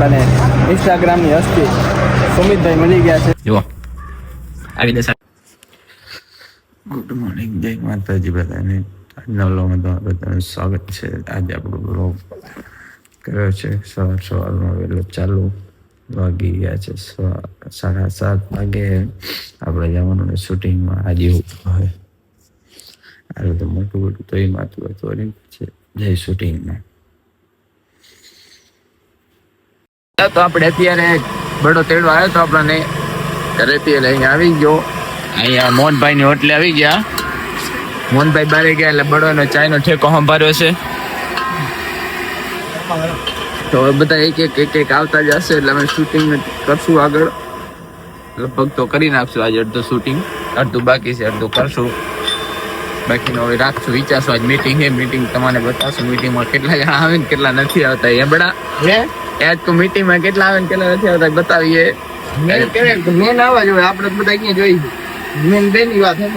અને ઇન્સ્ટાગ્રામની હસ્તી સુમિતભાઈ મળી ગયા છે. જુઓ આવી દશા. ગુડ મોર્નિંગ, જય માતાજી બધાને. આજના વ્લોગમાં તમારું બધાનું સ્વાગત છે. આજે આપણો વ્લોગ કર્યો છે સવારમાં વહેલો ચાલુ. વાગી ગયા છે 7:30 વાગે. આપણે જવાનું શૂટિંગમાં આજે હોય. આ તો મોટું તો એ માથું હતું છે. જય શૂટિંગમાં. તો આપણે અત્યારે બડો તેડો આવ્યો તો આપણને ઘરેથી લઈને આવી ગયો. અહીંયા મોહનભાઈ ની હોટલે આવી ગયા. મોહનભાઈ બારે ગયા એટલે બડોનો ચાયનો ઠેકો સંભાળ્યો છે. તો બધા એક આવતા જશે એટલે અમે શૂટિંગ કરશું આગળ. લગભગ તો કરી નાખશું આજે અડધું શૂટિંગ, અડધું બાકી છે, અડધું કરશું. બાકીનું હવે રાખશું, વિચારશું. આજ મીટિંગ છે, મીટિંગ તમને બતાવશું. મીટિંગમાં કેટલા જણા આવે ને કેટલા નથી આવતા એ બડા આજ તો મીટિંગમાં કેટલા આવે ને કેટલા નથી આવતા બતાવીએ. મેન આવવા જોઈએ, આપણે બધા અહીંયા જોઈએ. મેન બેની વાત છે.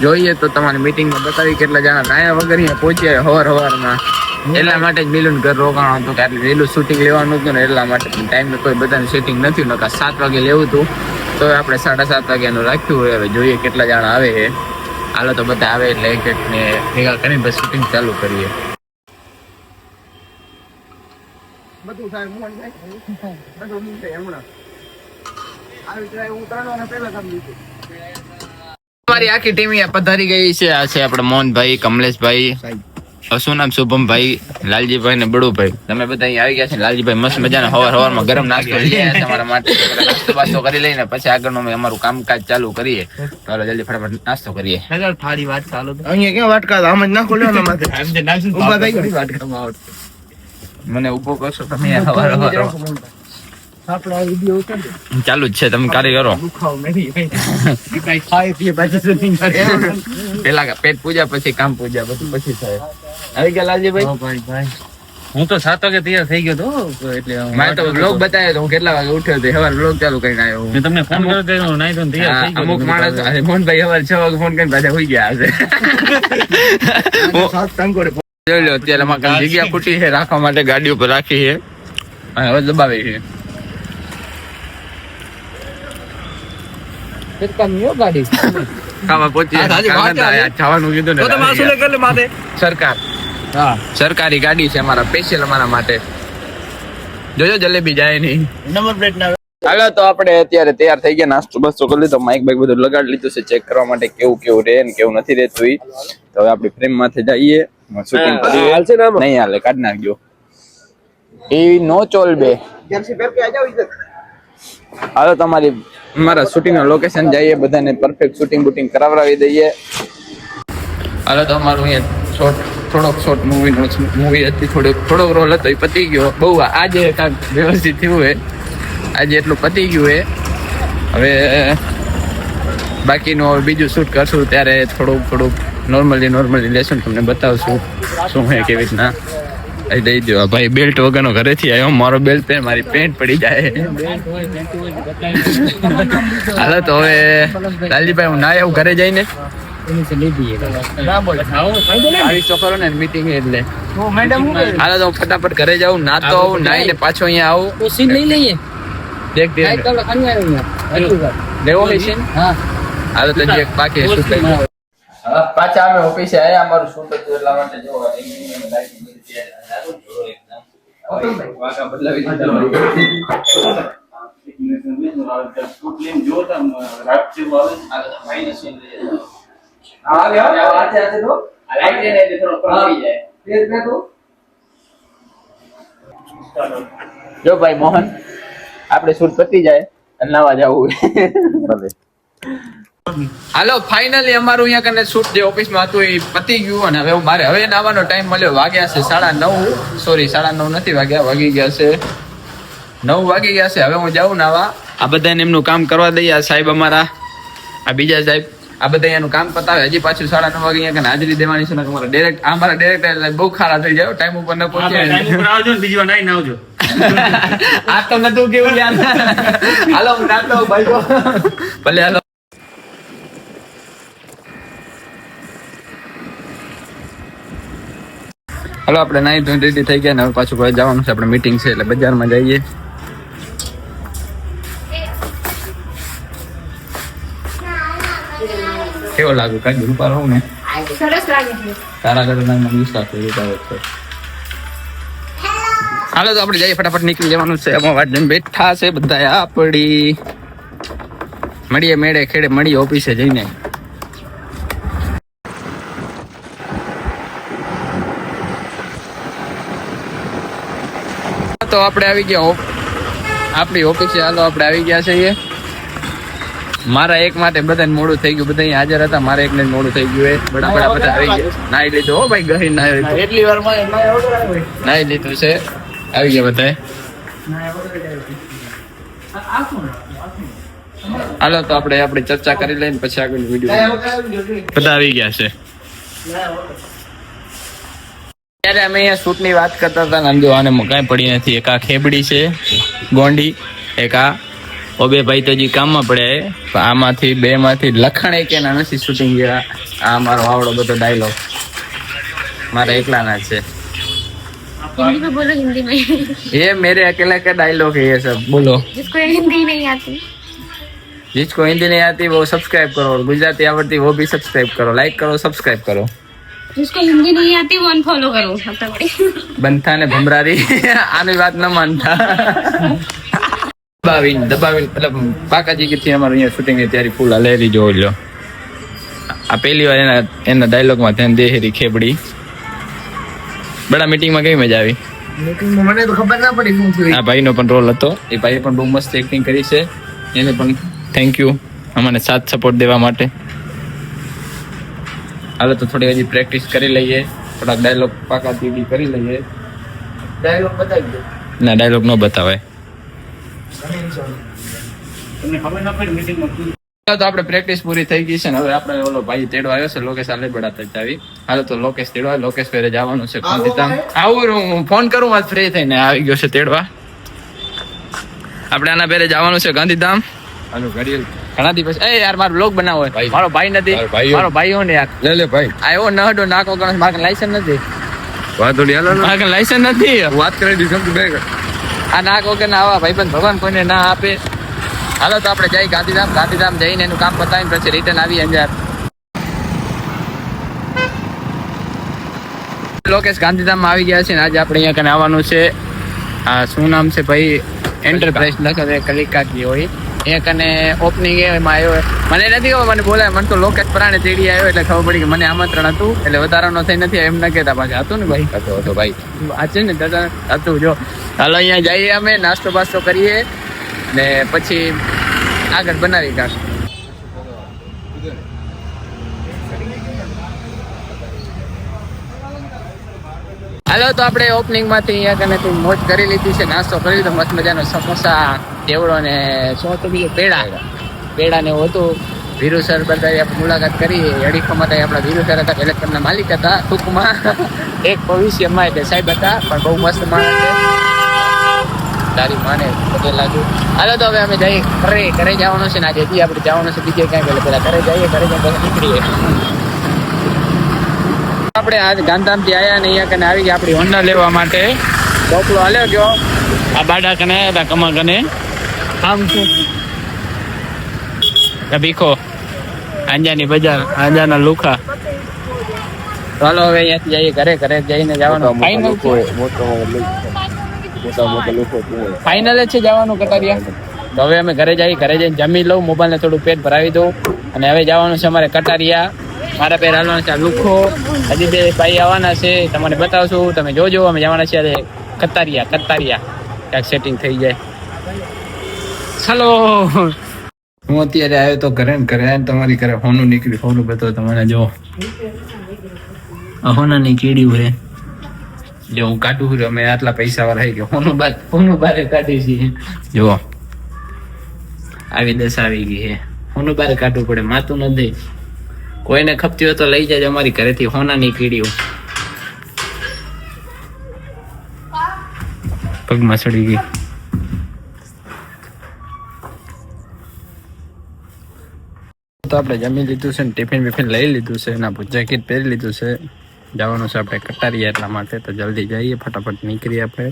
જોઈએ તો તમારી મીટિંગમાં બતાવી કેટલા જણા નાયા વગર અહીંયા પહોંચ્યા હવારમાં. એટલા માટે જ મિલુન ઘર રોકાણું હતું, કારણ કે વહેલું શૂટિંગ લેવાનું હતું ને એટલા માટે. ટાઈમ કોઈ બધાનું સેટિંગ નથી, નકા 7 વાગે લેવું હતું તો આપણે 7:30 વાગ્યાનું રાખ્યું હોય. હવે જોઈએ કેટલા જણા આવે છે. હાલો તો બધા આવે એટલે એક ને ભેગા કરીને બસ શૂટિંગ ચાલુ કરીએ. બધું થાય મોહનભાઈ, બધું નીકળે હમણાં. આવી જાય હું 3 વાગ્યા પહેલા કામ લીધું. અમારી આખી ટીમ અહીંયા પધારી ગઈ છે. આ છે આપણે મોહનભાઈ, કમલેશભાઈ, શું નામ, શુભમભાઈ, લાલજીભાઈ ને બડુભાઈ. તમે બધા અહીંયા આવી ગયા છે. લાલજીભાઈ મસ્ત મજાના હવારમાં ગરમ નાસ્તો લઈ આવ્યા તમારા માટે. નાસ્તો બાસ્તો કરી લઈને પછી આગળનું અમે અમારું કામકાજ ચાલુ કરીએ. ચાલો જલ્દી ફટાફટ નાસ્તો કરીએ. થાળી વાત ચાલો. અહીંયા ક્યાં વાટકા આમ જ નાખો લ્યો ને માથે. ઊભા થઈ ગયો વાટકામાં આવડે. મને ઉભો કરશો તમે હવાર આપણો આ વિડિયો ઉતારજો. ચાલુ જ છે, તમે કાર્ય કરો. દુખાવ નહીં કઈ ખાય પીએ પછી શૂટિંગ કરે. પેલા પેટ પૂજા પછી કામ પૂજા બધું પછી થાય. આવી ગયા લાલજીભાઈ? ભાઈ હું તો 7 વાગે તૈયાર થઈ ગયો તો એટલે મારે તો બ્લોગ બતાવ્યો તો હું કેટલા વાગે ઉઠ્યો તો સવારે બ્લોગ ચાલુ કરીને આવ્યો. મેં તમને ફોન કર્યો તો નહીં તો તૈયાર થઈ ગયો. અમુક માણસ મોહનભાઈ સવારે 6 વાગે ફોન કરીને પાછા હોઈ ગયા હશે. જોઈ લો અત્યારે અમારે જગ્યા ખૂટી છે રાખવા માટે, ગાડી ઉપર રાખી છે અને હવે દબાવી છે. ગાડી કામાં પહોંચી જવાનું કીધું ને. સરકાર સરકારી ગાડી છે અમારા, સ્પેશિયલ અમારા માટે. જોજો જલેબી જાય નહીં. નંબર પ્લેટ ના. હાલો તો આપણે અત્યારે તૈયાર થઈ ગયા, નાસ્તો બસ્તો કરી લીધો, માઇક બાઇક બધું લગાડી લીધું છે ચેક કરવા માટે કેવું રહે ને કેવું નથી રહેતું. તો હવે આપણે ફ્રેમ માંથી જઈએ, શૂટિંગ કરીએ. નહીં હાલે, કાઢ નાખજો. એ નો ચોલ બે. હાલો તમારી મારા શૂટિંગ નું લોકેશન જઈએ, બધાને પરફેક્ટ શૂટિંગ બુટિંગ કરાવડાવી દઈએ. હાલો તો અમારું અહીંયા થોડોક શોર્ટ મૂવી હતી, થોડોક રોલ હતો એ પતી ગયો. બહુ આજે કાંઈક વ્યવસ્થિત થયું હોય, આજે એટલું પતી ગયું હોય. હવે બાકીનું હવે બીજું શૂટ કરશું ત્યારે થોડુંક નોર્મલી લેસન તમને બતાવશું શું છે કેવી રીતના. દઈ દો ભાઈ, બેલ્ટ વગરનો ઘરેથી આવ્યો. મારો બેલ્ટ પહેર, મારી પેન્ટ પડી જાય. હાલો તો હવે લાલજીભાઈ હું ના આવું ઘરે જઈને મીટિંગ એટલે. હાલો તો ફટાફટ ઘરે જાઉં, નાતો આવું, નાઈને પાછો અહીંયા આવું. હાલો તો જે બાકી પાછા અમે ઓફિસે આવ્યા. અમારું શૂટ હતું એટલા માટે જો ભાઈ મોહન, આપણે શૂટ પતી જાય અને નાવા જવું. હાલો ફાઇનલી અમારું અહીંયા કને શૂટ જે ઓફિસમાં હતું એ પતી ગયું અને હવે મારે હવે નાવાનો ટાઈમ મળ્યો. વાગ્યા છે 9:30, સોરી 9:30 નથી વાગ્યા, વાગી ગયા છે 9 વાગી ગયા છે. હવે હું જાઉં નાવા. આ બધાને એમનું કામ કરવા દઈએ. આ સાહેબ અમારા, આ બીજા સાહેબ, આ બધા એનું કામ પતાવે. હજી પાછું 9:30 વાગે અહીંયા હાજરી દેવાની છે. અમારા ડાયરેક્ટર બહુ ખારા થઈ જાય, ટાઈમ ઉપર ન પહોંચે. આ તો નતું કેવું યાર. હાલો હું નાતો ભાઈ, ભલે હાલો. હાલો આપણે નાઈ ધોઈને રેડી થઈ ગયા ને હવે પાછું ઘરે જવાનું છે. આપણે મીટિંગ છે એટલે બજારમાં જઈએ. કેવો લાગુ કાંઈ રૂપા રહું ને સરસ લાગે છે. તારા ઘરે નામ વિશ્વાસ છે રૂપા છે. હાલો તો આપણે જઈએ ફટાફટ નીકળી જવાનું છે. આમાં વાટ જઈને બેઠા છે બધા આપણી. મળીએ મેળે ખેડે મળીએ ઓફિસે જઈને. તો આપણે આવી ગયા આપણી ઓફિસે. હાલો આપણે આવી ગયા છીએ. મારા એક માટે બધાને મોડું થઈ ગયું. બધા અહીંયા હાજર હતા, મારા એકને મોડું થઈ ગયું. બધા આવી ગયા. નાઈ લીધું હો ભાઈ, ગહી એટલી વાર નાઈ લીધું છે. આવી ગયા બધા. હાલો તો આપણે આપણી ચર્ચા કરી લઈને પછી આગળ વિડીયો. બધા આવી ગયા છે. ત્યારે અમે અહીંયા શૂટની વાત કરતા હતા ને આને કાંઈ પડી નથી. એક આ ખેબડી છે ગોંડી, એક આ બે ભાઈ તો હજી કામમાં પડ્યા. આમાંથી બે માંથી લખણ એક એના નથી શૂટિંગ ગયા. આ મારો આવડો બધો ડાયલોગ મારા એકલાના છે. हिंदी में बोलो, हिंदी में. ये मेरे अकेले का डायलॉग है ये सब. बोलो. जिसको हिंदी नहीं आती, जिसको हिंदी नहीं आती वो सब्सक्राइब करो, और गुजराती आवड़ती वो भी सब्सक्राइब करो, लाइक करो, सब्सक्राइब करो. जिसको हिंदी नहीं आती वो अनफॉलो करो. बनता ने भमरारी आनी बात न मानता. દબાવીને મતલબ પાકાજી કે અમારે અહીંયા શૂટિંગ ની તૈયારી ફૂલ હલેરી જોઈ લો. આ પહેલી વાર એના ડાયલોગમાં ધ્યાન દેહેરી ખેબડી. બડા મીટિંગમાં કેવી મજા આવી? મીટિંગમાં મને તો ખબર ના પડી શું થયું. આ ભાઈનો પણ રોલ હતો. એ ભાઈએ પણ બહુ મસ્ત એક્ટિંગ કરી છે. એને પણ થેન્ક યુ અમને સાથ સપોર્ટ દેવા માટે. હાલો તો થોડી હજી પ્રેક્ટિસ કરી લઈએ. થોડાક ડાયલોગ પાકાજી કરી લઈએ. ડાયલોગ બતાવી દો. ના ડાયલોગ ન બતાવાય. તો આપણે પ્રેક્ટિસ પૂરી થઈ ગઈ છે ને હવે આપણે ઓલો ભાઈ તેડવા આવ્યો છે. લોકેશ આલે બડા તજાવી. હાલો તો લોકેશ તેડવા. લોકેશ ફેરે જવાનું છે ગાંધીધામ. આવું હું ફોન કરું આજ ફ્રી થઈને આવી ગયો છે તેડવા. આપણે આના ફેરે જવાનું છે ગાંધીધામ. હાલો ઘડી ઘણા દિવસ એ યાર મારો બ્લોગ બનાવો. મારો ભાઈ નથી, મારો ભાઈ હો ને યાર. લે ભાઈ આવ્યો ન હડો નાકો ગણસ. મારે લાયસન્સ નથી. વાંધો નહીં હાલો. મારે લાયસન્સ નથી. વાત કરી દીધી. આ નાક વગર ના આવા ભાઈ ભગવાન કોઈને ના આપે. હાલો તો આપણે જઈ ગાંધીધામ. ગાંધીધામ જઈને એનું કામ પતાવીને પછી રિટર્ન આવી અંજાર. લોકેશ ગાંધીધામમાં આવી ગયા છે ને આજે આપણે અહીંયા કને આવવાનું છે. આ શું નામ છે ભાઈ? એન્ટરપ્રાઇઝ લખે કલિકાકી હોય અહીંયા કને ઓપનિંગ એમાં આવ્યો. મને નથી ખબર, મને બોલાય. મને તો લોકેશ પરાણે તેડી આવ્યો એટલે ખબર પડી કે મને આમંત્રણ હતું એટલે વધારાનો થઈ નથી એમ ન કહેતા. પાછા હતું ને ભાઈ? હતો ભાઈ. આ છે ને દાદા હતું. જો હાલો અહીંયા જઈએ અમે, નાસ્તો બાસ્તો કરીએ ને પછી આગળ બનાવી કાઢ. હાલો તો આપણે ઓપનિંગ માંથી અહીંયા કને મોજ કરી લીધી છે. નાસ્તો કરી લીધો મસ્ત મજાનો સમોસા, કેવડો ને શું હતું બીજું પેડા ને એવું હતું. વીરુ સર બધા આપણે મુલાકાત કરી. અડીખોમાં આપણા વીરુ સર હતા, કલેક્ટરના માલિક હતા ટૂંકમાં. એક ભવિષ્યમાં એટલે સાહેબ હતા પણ બહુ મસ્ત માણસ છે. તારી માને બધે લાગુ. હાલો તો હવે અમે જઈએ ઘરે જવાનું છે ને આજે આપણે જવાનું છે બીજે ક્યાંય. પેલા ઘરે જઈએ, ઘરે જઈને પછી નીકળીએ. આપણે આજ ગાંધીધામથી આવ્યા ને અહીંયા કને આવી ગયા આપણી હોન્ડા લેવા માટે. ચોકલો હાલ્યો ગયો આ બાડા કને કમા કને. આમ શું ભીખો આંજાની બજાર, આંજાના લુખા. ચાલો હવે અહીંયાથી જઈએ ઘરે. ઘરે જઈને જવાનું ફાઇનલ છે જવાનું કટારિયા. તો હવે અમે ઘરે જઈએ. ઘરે જઈને જમી લઉં, મોબાઈલને થોડું પેટ ભરાવી દઉં અને હવે જવાનું છે અમારે કટારિયા. મારા પેર હાલવાનું છે લુખો. હજી બે ભાઈ આવવાના છે, તમને બતાવશું, તમે જોજો. અમે જવાના છીએ કતારિયા. ક્યાંક સેટિંગ થઈ જાય. ચાલો હું અત્યારે આવ્યો તો ઘરે ને ઘરે તમારી ઘરે હોનું નીકળ્યું. હોનું બતાવો તમને. જો હોનાની કીડી હોય જો હું કાઢું. અમે આટલા પૈસા વાળા થઈ ગયા. હોનું બારે કાઢી છીએ. જો આવી દસ આવી ગઈ છે. હોનું બારે કાઢવું પડે, માતું નથી. કોઈને ખપતી હોય તો લઈ જાય અમારી ઘરેથી હોનાની કીડીઓ. પગમાં સડી ગઈ. તો આપણે જમી લીધું છે ને ટિફિન બિફિન લઈ લીધું છે. એના જેકેટ પહેરી લીધું છે. જવાનું છે આપણે કટારીયા, એટલા માટે તો જલ્દી જઈએ, ફટાફટ નીકળીએ આપણે.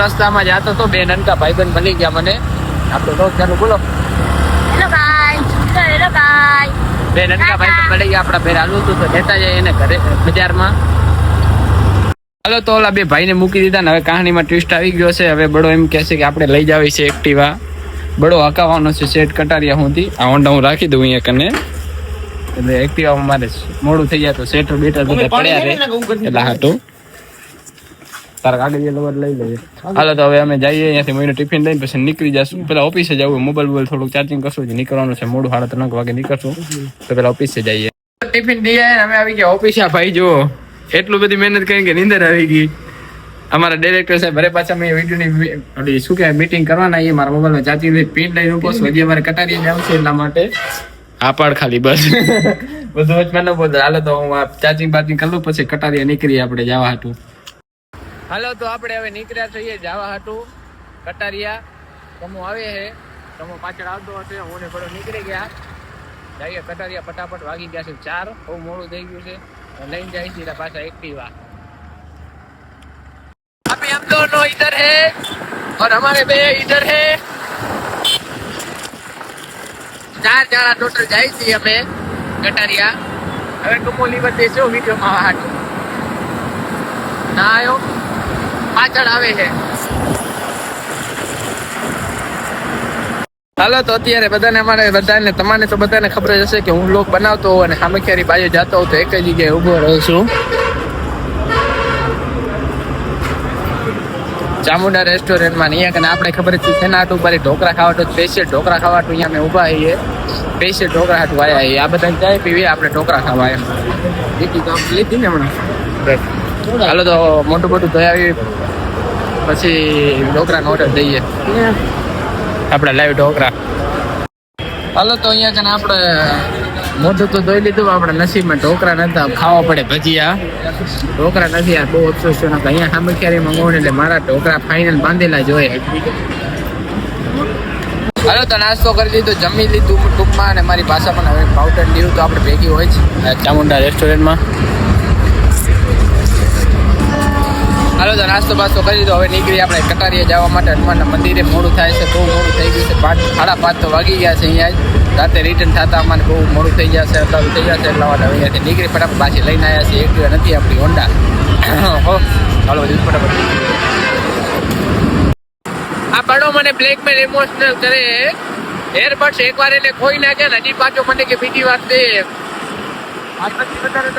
રસ્તામાં જાતો તો બે નનકા ભાઈબંધ મળી ગયા મને. આપણે રોજ ચાલુ બોલો. Hello guys, hello guys. બે નનકા ભાઈબંધ મળી ગયા આપણા ભેર. હાલું તો લેતા જાય એને ઘરે બજારમાં. હાલો તો ઓલા બે ભાઈને મૂકી દીધા ને હવે કહાનીમાં ટ્વિસ્ટ આવી ગયો છે. હવે બડો એમ કહે છે કે આપણે લઈ જાવી છે એક્ટિવા. બડો હકાવવાનો છે સેટ કટારિયા સુધી. આ હોન્ડા હું રાખી દઉં અહીંયા કને, એટલે એક્ટિવામાં મારે મોડું થઈ જાય તો સેટર બેટર બધા પડ્યા રહે એટલે હાટું તારા કાગળ લવર લઈ લઈએ. હાલો તો હવે અમે જઈએ અહીંયાથી. મહિનો ટિફિન લઈને પછી નીકળી જશું. પેલા ઓફિસે જવું, મોબાઈલ થોડુંક ચાર્જિંગ કરશું, નીકળવાનું છે મોડું 3:30 વાગે નીકળશું. તો પેલા ઓફિસે જઈએ. ટિફિન દઈએ અમે આવી ગયા ઓફિસે. ભાઈ જો એટલું બધી મહેનત કરી કે નીંદર આવી ગઈ. અમારા ડાયરેક્ટર સાહેબ ભરે પાછા મેં વિડીયોની શું કહેવાય મીટિંગ કરવાના. એ મારા મોબાઈલમાં ચાર્જિંગ પિન લઈને ઉભો છું. હજી અમારે કટારીએ જવું છે એટલા માટે આ પાડ ખાલી બસ બધું વચમાં ન બોલ. હાલો તો હું ચાર્જિંગ બાર્જિંગ કરી લઉં પછી કટારીએ નીકળીએ આપણે જવા હાટું. હાલો તો આપણે હવે નીકળ્યા છીએ જવા હાટું કટારિયા. તમો આવે છે, તમો પાછળ આવતો હશે. હું ને બડો નીકળી ગયા જઈએ કટારિયા. ફટાફટ વાગી ગયા છે 4. બહુ મોડું થઈ ગયું છે. લઈને જાય છે પાછા एक्टिवा. अभी हम दोनों इधर है और हमारे भैया इधर है. 4 जણા टोटल જાય છે અમે કટારિયા. હવે કમોલી વચ્ચે જો વિડીયોમાં હાટું ના આવ્યો, પાછળ આવે છે. હાલો તો અત્યારે બધાને અમારે બધાને તમારે તો બધાને ખબર જ હશે કે હું વ્લોગ બનાવતો હોઉં અને સામેખિયારી બાજુ જતો હોઉં તો એક જ જગ્યાએ ઊભો રહું છું. ચામુંડા રેસ્ટોરન્ટમાં. અહીંયા કને આપણે ખબર જ છે ના ઉપર ઢોકળા ખાવા તો સ્પેશિયલ ઢોકળા ખાવા તો અહીંયા અમે ઊભા છીએ. સ્પેશિયલ ઢોકળા હાટું આવ્યા છીએ. આ બધા ચાય પીવી, આપણે ઢોકળા ખાવા એમ લીધી તો લીધી ને હમણાં. હાલો તો મોટું મોટું ધોઈ આવી પછી ઢોકળાનો ઓર્ડર દઈએ આપણે લાઈવ ઢોકળા. હાલો તો અહીંયા કને આપણે મોઢું તો ધોઈ લીધું. આપણે નસીબમાં ઢોકળા નતા, ખાવા પડે ભજીયા. ઢોકળા નથી યાર, બહુ અફસોસ છે. અહીંયા સામે ક્યારે મંગાવું એટલે મારા ઢોકળા ફાઇનલ બાંધેલા જોઈએ. હાલો તો નાસ્તો કરી લીધો, જમી લીધું ટૂંકમાં. અને મારી પાસે પણ હવે પાઉડર લીધું તો આપણે ભેગી હોય છે ચામુંડા રેસ્ટોરન્ટમાં. હાલો તો નાસ્તો બાસ્તો કરી દીધો. હવે નીકળી આપણે કટારીએ જવા માટે હનુમાનના મંદિરે. મોડું થાય છે, બહુ મોડું થઈ ગયું છે. 5:30 તો વાગી ગયા છે. અહીંયા રાતે રિટર્ન થતા અમને બહુ મોડું થઈ જશે, એટલા થઈ જશે. એટલા માટે અહીંયાથી નીકળી ફટાફટ પાછી લઈને આવ્યા છીએ. એક્ટિવા નથી આપણી હોન્ડા. હાલો ફટાફટ. આ બડો મને બ્લેકમેલ ઇમોશનલ કરે. એરબડ્સ એકવાર એને ખોઈ નાખે ને હજી પાછો મને કે બીજી વાત દે. આ પછી વધારે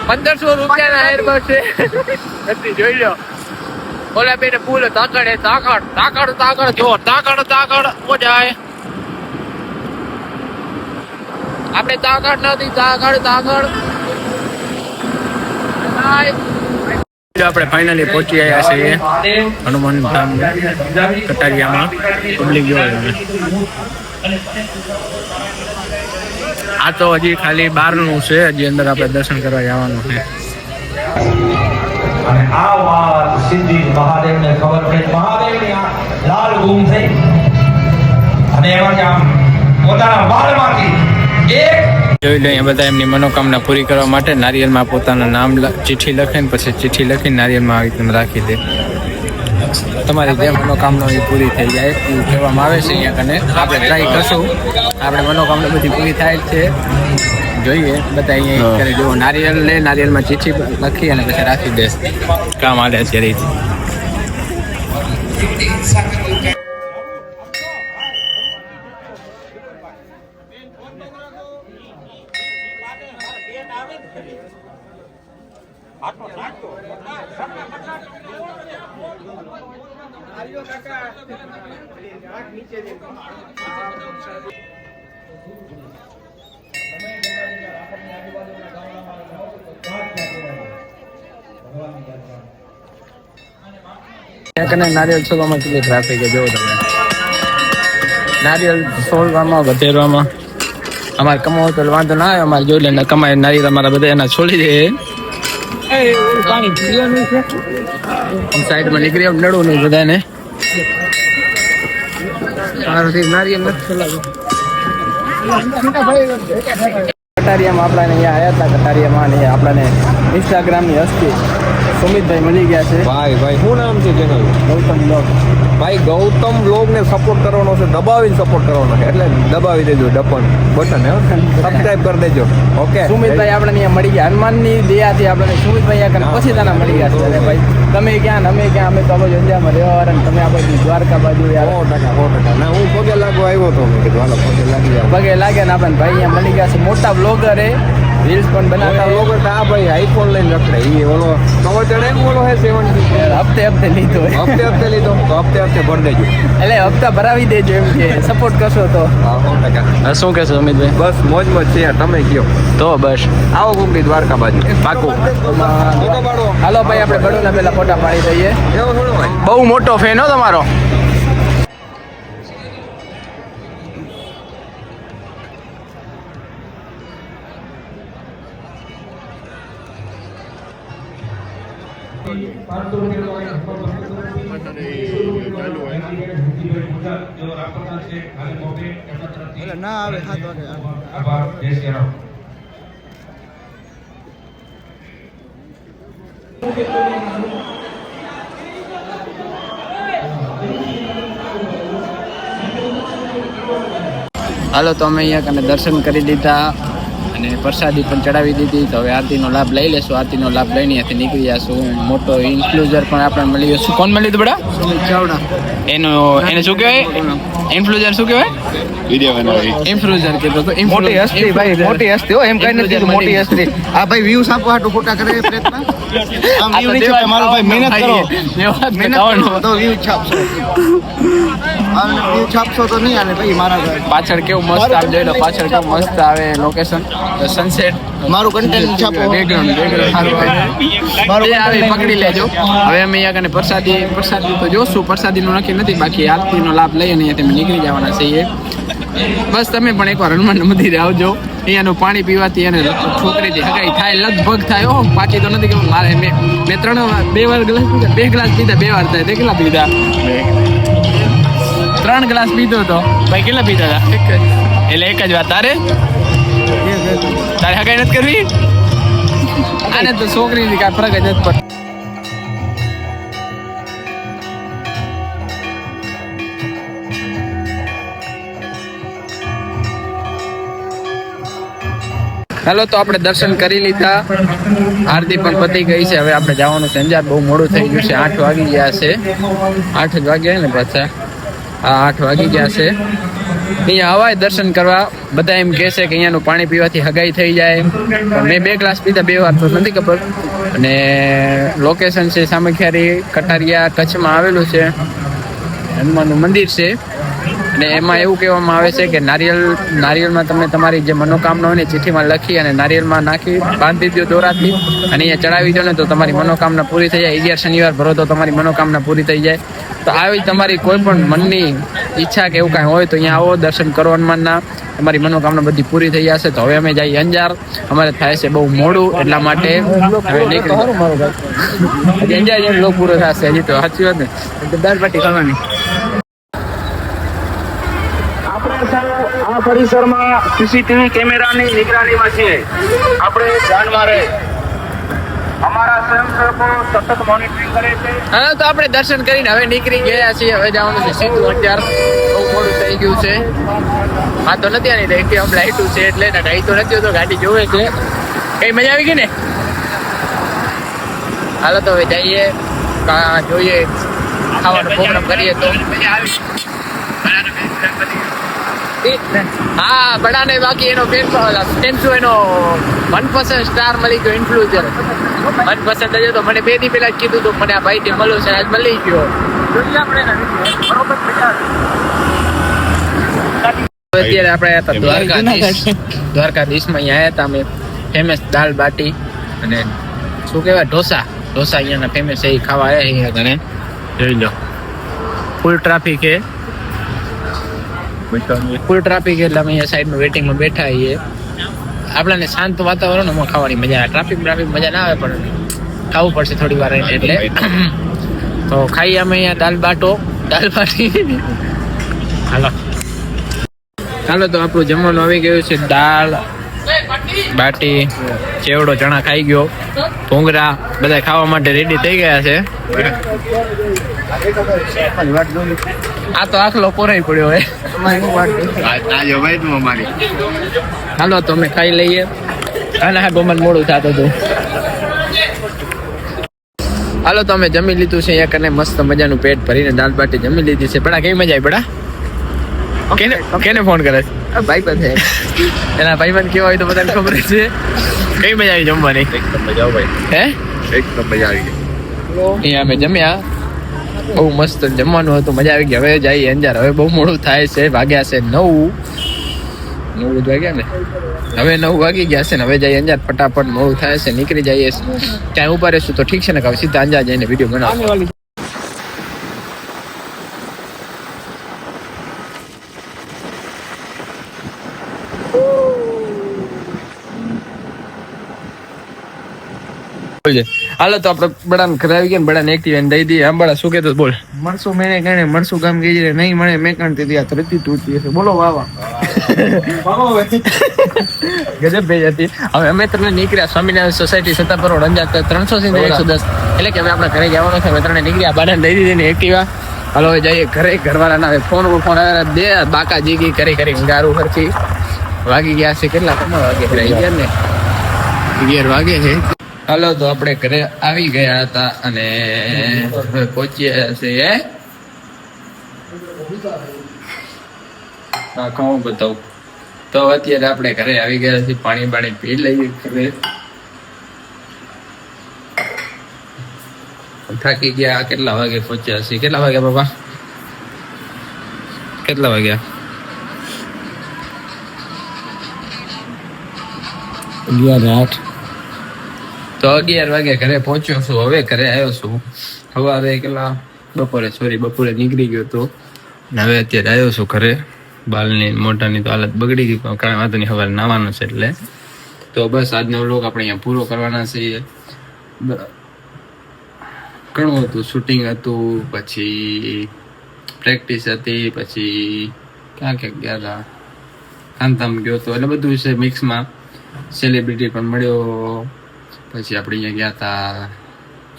1500 રૂપિયાના એરબડ છે. નથી જોઈ લો. ઓલા બેને ફૂલ તાકડ તાકડ તાકડ તાકડ જો તાકડ તાકડ હો જાય. આપણે તાકડ નથી, તાકડ તાકડ. આપણે ફાઇનલી પહોંચી આવ્યા છીએ હનુમાન ધામ કટારિયામાં. પબ્લિક જોવા આ તો હજી ખાલી બહારનું છે, હજી અંદર આપણે દર્શન કરવા જવાનું છે. અને આ વાત સીધી મહાદેવને ખબર પડી. મહાદેવની આ લાલ ગુમ થઈ અને એમાંથી આમ પોતાના વાળમાંથી એક જોઈ લો. અહીંયા બધા એમની મનોકામના પૂરી કરવા માટે નારિયેળમાં પોતાનું નામ ચિઠ્ઠી લખે ને પછી ચિઠ્ઠી લખીને નારિયેળમાં આવી રીતે રાખી દે. તમારી જે મનોકામના એ પૂરી થઈ જાય એવું કહેવામાં આવે છે અહીંયા કને. આપણે ટ્રાય કરશું, આપણે મનોકામના બધી પૂરી થાય જ છે. જોઈએ બધા અહીંયા કરે જો નારિયેળ લે, નારિયેળમાં ચિઠ્ઠી લખી અને પછી રાખી દે. કામ આલે અત્યારે. નારિયેળ છોડવામાં કેટલી ટ્રાફિક જોવો તમે. નારિયેલ છોડવામાં વધેરવામાં અમારે કમાવો તો વાંધો ના આવે, અમારે જોઈ લે કમાય નારિયેલ અમારા બધા એના છોડી દે. સાઈડમાં નીકળી આમ નડવું નહીં બધાને. નારિયેલ કટારિયામાં આપણાને અહીંયા આવ્યા હતા. કટારિયામાં અને આપણાને ઇન્સ્ટાગ્રામની હસ્તી સુમિતભાઈ મળી ગયા છે. ભાઈ શું નામ છે ચેનલ? ગૌતમ બ્લોગ. ભાઈ ગૌતમ બ્લોગને સપોર્ટ કરવાનો છે, દબાવીને સપોર્ટ કરવાનો છે, એટલે દબાવી દેજો બટન સબસ્ક્રાઇબ કરી દેજો. ઓકે સુમિતભાઈ આપણે અહીંયા મળી ગયા. હનુમાનની દયાથી આપણે સુમિતભાઈ આગળ પછી તને મળી ગયા છે. અરે ભાઈ તમે ક્યાં અમે ક્યાં, અમે તો બાજુ અંજારમાં રહેવાવાળા ને તમે આ બાજુ દ્વારકા બાજુ યાર. 100%. ના હું પગે લાગવા આવ્યો હતો, મેં કીધું હાલો પગે લાગી જાવ. પગે લાગે ને આપણને ભાઈ અહીંયા મળી ગયા છે. મોટા બ્લોગર એ રીલ્સ પણ બનાવતા લોકો આ ભાઈ આઈફોન લઈને રખડે. એ ઓલો કવર ચડે ને ઓલો હે 70. હપ્તે લીધો હપ્તે લીધો તો હપ્તે ભરી દેજો. એટલે હપ્તા ભરાવી દેજો એમ કે સપોર્ટ કરશો તો. 100%. શું કહેશો અમિતભાઈ? બસ મોજ છે, તમે કયો. તો બસ આવો ગુમડી દ્વારકા બાજુ પાકું. હાલો ભાઈ આપણે બડોના પેલા ફોટા પાડી દઈએ. એવું થોડું હોય. બહુ મોટો ફેન હો તમારો. ના આવે 7 વાગે. આભાર જય શ્રી રામ. હાલો તો અમે અહીંયા કને દર્શન કરી લીધા અને પ્રસાદી પણ ચડાવી દીધી. તો હવે આરતીનો લાભ લઈ લેશું. આરતીનો લાભ લઈને અહીંયાથી નીકળી જશું. મોટો ઇન્ફ્લુઝર પણ આપણને મળી ગયો. શું કોણ મળ્યું હતું બડા? ચાવડા. એને શું કહેવાય? ઇન્ફ્લુઝર શું કહેવાય? વિડિયો બનાવી. ઇન્ફ્લુઝર કીધું તો. મોટી હસ્તી ભાઈ, મોટી હસ્તી હો, એમ કઈ નથી કીધું, મોટી હસ્તી. આ ભાઈ વ્યૂઝ આપવા હાટુ ખોટા કરે પ્રયત્ન. આમ વ્યૂ નહીં છાપે મારો ભાઈ, મહેનત કરો. મહેનત કરો તો વ્યૂ છાપશો. આને વ્યૂ છાપશો તો નહીં આને ભાઈ મારા ભાઈ. પાછળ કેવું મસ્ત આવે જોઈ લો. પાછળ કેવું મસ્ત આવે લોકેશન, સનસેટ. મારું કન્ટેન્ટ છાપો. બેકગ્રાઉન્ડ સારું આવે. આવી પકડી લેજો. હવે અમે અહીંયા કને પ્રસાદી તો જોશું. પ્રસાદીનું નક્કી નથી, બાકી આરતીનો લાભ લઈને અહીંયા તમે નીકળી જવાના છીએ. બસ તમે પણ એકવાર હનુમાન મંદિરે આવજો. અહીંયાનું પાણી પીવાથી અને છોકરીથી હગાઈ થાય, લગભગ થાય. ઓહ બાકી તો નથી કે મારે મેં 2 ગ્લાસ પીધા, 2 ગ્લાસ પીધા 2 વાર થાય. કેટલા પીધા? 3 ગ્લાસ પીધો તો ભાઈ. કેટલા પીધા હતા? એટલે એક જ વાર. તારે હગાઈ નથી કરવી? આને તો છોકરીની કાંઈ ફરક જ નથી પડતો. હાલો તો આપણે દર્શન કરી લીધા. આરતી પણ પતી ગઈ છે. હવે આપણે જવાનું છે અંજાર. બહુ મોડું થઈ ગયું છે. 8 વાગી ગયા છે. 8 જ વાગ્યા ને પાછા. 8 વાગી ગયા છે. અહીંયા હવાય દર્શન કરવા. બધા એમ કહે છે કે અહીંયાનું પાણી પીવાથી હગાઈ થઈ જાય. મેં 2 ગ્લાસ પીધા 2 વાર તો નથી ખબર. અને લોકેશન છે સામખિયારી, કટારિયા, કચ્છમાં આવેલું છે. હનુમાનનું મંદિર છે. અને એમાં એવું કહેવામાં આવે છે કે નારિયેળમાં તમે તમારી જે મનોકામના હોય ને ચિઠ્ઠીમાં લખી અને નારિયેળમાં નાખી બાંધી દો દોરાથી અને અહીંયા ચડાવી દો ને તો તમારી મનોકામના પૂરી થઈ જાય. 11 શનિવાર ભરો તો તમારી મનોકામના પૂરી થઈ જાય. તો આવી તમારી કોઈ પણ મનની ઈચ્છા કે એવું કાંઈ હોય તો અહીંયા આવો, દર્શન કરો હનુમાનના. તમારી મનોકામના બધી પૂરી થઈ જશે. તો હવે અમે જઈએ અંજાર. અમારે થાય છે બહુ મોડું, એટલા માટે હવે નીકળી અંજાર જેમ લોક પૂરો થશે. હજી તો સાચી વાત ને, દાળ બાટી ખાવાની. આ પરિસરમાં સીસીટીવી કેમેરાની નિગરાનીમાં છે. આપણે ધ્યાનમાં રહે. અમારા સ્વયંસેવકો સતત મોનિટરિંગ કરે છે. હા તો આપણે દર્શન કરીને હવે નીકળી ગયા છીએ. હવે જવાનું છે સીધું અંજાર. બહુ મોડું થઈ ગયું છે. આ તો નથી આની કે આપણે લાઈટું છે એટલે ને ડાઈ તો નથી હોતો, ગાડી જોવે છે. કઈ મજા આવી ગઈ ને? હાલો તો હવે જઈએ, જોઈએ, ખાવાનો પ્રોગ્રામ કરીએ તો મજા આવી. હા બડાને બાકી એનો એનો મનપસંદ સ્ટાર મળી ગયો, ઇન્ફ્લુએન્સર મનપસંદ જ હતો. મને 2 દી પહેલા જ કીધું હતું મને આ ભાઈ મળ્યો છે, આજ મળી ગયો. અત્યારે આપણે હતા દ્વારકાધીશમાં. અહીંયા આવ્યા હતા અમે. ફેમસ દાલ બાટી અને શું કહેવાય ઢોસા અહીંયાના ફેમસ એ ખાવા આવ્યા અહીંયા. ઘણે જોઈ લો ફૂલ ટ્રાફિક છે. ફૂલ ટ્રાફિક એટલે અમે અહીંયા સાઈડમાં વેટિંગમાં બેઠા છીએ. આપણને શાંત વાતાવરણમાં ખાવાની મજા આવે. ટ્રાફિક મજા ના આવે પણ ખાવું પડશે થોડી વાર રહીને એટલે. તો ખાઈએ અમે અહીંયા દાલ બાટી. હાલો તો આપણું જમવાનું આવી ગયું છે. દાળ બાટી, ચેવડો, ચણા ખાઈ ગયો, ભૂંગરા બધા ખાવા માટે રેડી થઈ ગયા છે. આ તો આખલો પોરાઈ પડ્યો હે. હાલો તો અમે ખાઈ લઈએ. આના હા ગમન મોડું થતું હતું. હાલો તો અમે જમી લીધું છે. અહીંયા કને મસ્ત મજાનું પેટ ભરીને દાળ બાટી જમી લીધી છે. બડા કેવી મજા આવી બડા? કેને ફોન કરે છે? ભાઈબંધ છે. એના ભાઈબંધ કેવા હોય તો બધાને ખબર છે. કઈ મજા આવી જમવાની? મજા આવે ભાઈ. હે એકદમ મજા આવી ગઈ. અહીંયા અમે જમ્યા. બહુ મસ્ત જમવાનું હતું. મજા આવી ગઈ. હવે જઈએ અંજાર. હવે બહુ મોડું થાય છે. વાગ્યા છે 9 વાગ્યા ને. હવે 9 વાગી ગયા છે ને. હવે જઈએ અંજાર. ફટાફટ મોડું થાય છે. નીકળી જઈએ. ત્યાં ઉભા રહેશું તો ઠીક છે ને. સીધા અંજાર જઈને વિડીયો બનાવો. હાલો તો આપડે બડાને ઘરે આવી ગયા. બડાને એક્ટિવા દઈ દઈએ. આમ બડા શું કેતો બોલ? મરસું મેને કણે મરસું ગામ ગઈ છે નહીં મળે મેં કણ દીધી આ તરતી તૂટી છે. બોલો વાવા. ગજબ ભેજ હતી. હવે અમે ત્રણે નીકળ્યા સ્વામિનારાયણ સોસાયટી સત્તાપર રોડ અંજાર 300 થી 110 એટલે કે હવે આપણે ઘરે જવાનું છે. અમે ત્રણે નીકળ્યા. બાડાને દઈ દીધી ને એક્ટિવા. હાલો હવે જઈએ ઘરે. ઘરવાળાના હવે ફોન આવ્યા. બે બાકા જીગી કરી ગારું ખર્ચી. વાગી ગયા છે કેટલા? 11 ને 11 વાગે છે. હાલો તો આપણે ઘરે આવી ગયા હતા અને હવે પહોંચ્યા છે. કહું બતાવું તો અત્યારે આપણે ઘરે આવી ગયા છીએ. પાણી પી લઈએ ઘરે. થાકી ગયા. કેટલા વાગે પહોંચ્યા છીએ? કેટલા વાગ્યા બાબા? કેટલા વાગ્યા? 11:08. તો 11 વાગે ઘરે પહોંચ્યો છું. હવે ઘરે આવ્યો છું. સવારે બપોરે નીકળી ગયો તો હવે અત્યારે આવ્યો છું ઘરે. બાલની મોટાની તો હાલત બગડી ગઈ પણ કાંઈ વાંધો નહીં. સવારે નાવાનું છે એટલે તો બસ આજનો વ્લોગ આપણે અહીંયા પૂરો કરવાના છીએ. ઘણું હતું. શૂટિંગ હતું, પછી પ્રેક્ટિસ હતી, પછી ક્યાં ગયા હતા, કાંતામ ગયો હતો, એટલે બધું છે મિક્સમાં. સેલિબ્રિટી પણ મળ્યો. પછી આપણે અહીંયા ગયા હતા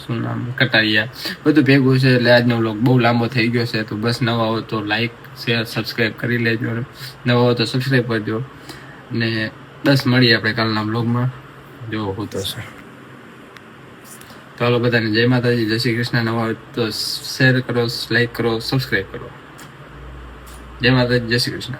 શું નામ કટારિયા. બધું ભેગું છે એટલે આજનો વ્લોગ બહુ લાંબો થઈ ગયો છે. તો બસ નવા હો તો લાઈક શેર સબસ્ક્રાઈબ કરી લેજો. નવા હો તો સબસ્ક્રાઈબ કરજો. ને બસ મળીએ આપણે કાલના વ્લોગમાં. જો હું તો છે. તો હાલો બધાને જય માતાજી, જય શ્રી કૃષ્ણ. નવા હોય તો શેર કરો, લાઈક કરો, સબસ્ક્રાઈબ કરો. જય માતાજી, જય શ્રી કૃષ્ણ.